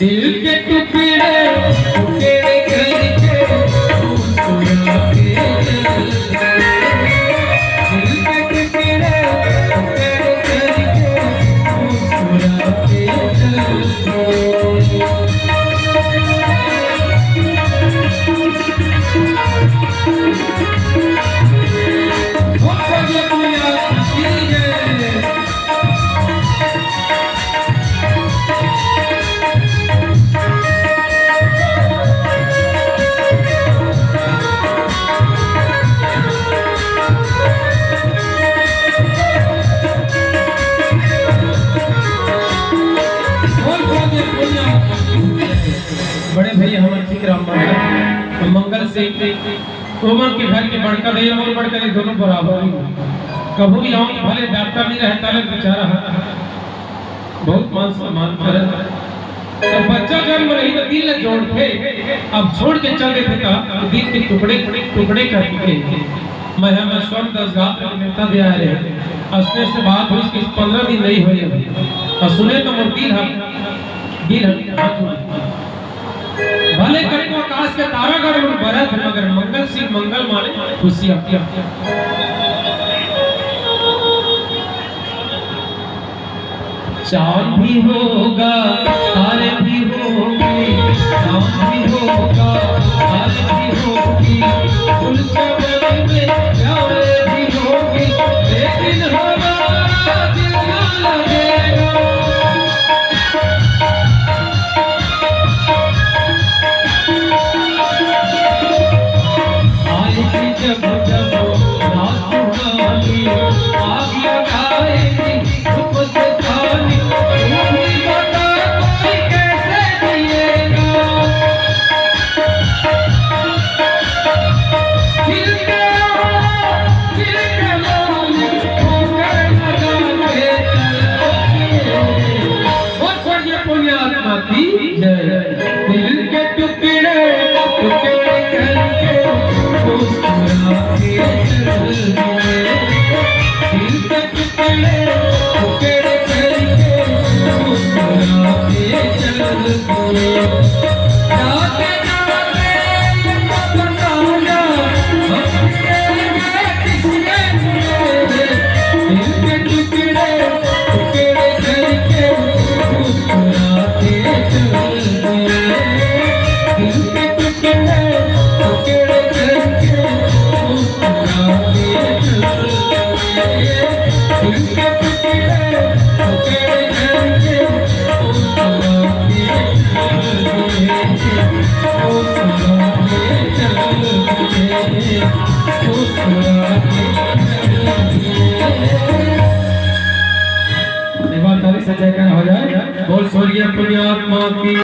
दिल के टुकड़े टुकड़े करके मुस्कुरा के चल गए। दिल के टुकड़े टुकड़े करके मुस्कुरा के चल गए। बड़े भैया हमारे फिक्राम मंगल से ओमन के घर के बड़का भैया और बड़का भैया दोनों बराबर ही कबू भी हम भले डॉक्टर नहीं रहता है बेचारा बहुत मान सम्मान करे। तो बच्चा जन्म रही तो दिल जोड़ के अब छोड़ के चल देते था दिल के टुकड़े टुकड़े करके मैं हमें स्वर्ण 10 गात नेता दे आ रहे असने से बात हुई कि 15 दिन नहीं हुई और सुने तो मोर दिल हाथ भले करें आकाश के तारा गढ़ में बरत मगर मंगल सिंह मंगल माने खुशियां। चांद भी होगा तारे भी होंगे, चांद भी होगा तारे भी होंगी, फूल चमेली में प्यारे भी होंगी, लेकिन हमारा दिल ना लगेगा। जब जब रात होगी आग लगाएगी धूप से खानी बता कोई कैसे जिएगा। दिल के मालिक होकर लगाते चलोगे। बहुत बढ़िया पुण्यात्मा की जय। दिल के टुकड़े टुकड़े करके मुस्कुरा के चल गए। दिल के टुकड़े टुकड़े करके मुस्कुरा के चल गए। जाते जाते बताऊंगा किसने मुझे दिल के टुकड़े टुकड़े करके मुस्कुरा के चल गए। दिल के टुकड़े टुकड़े करके मुस्कुरा के चल गए। दिल के टुकड़े टुकड़े करके मुस्कुरा के चल गए। मुस्कुरा के चल गए। मुस्कुरा के चल गए। एक बार ताली से जयकार हो जाए। बोल स्वर्गीय पुण्यात्मा की।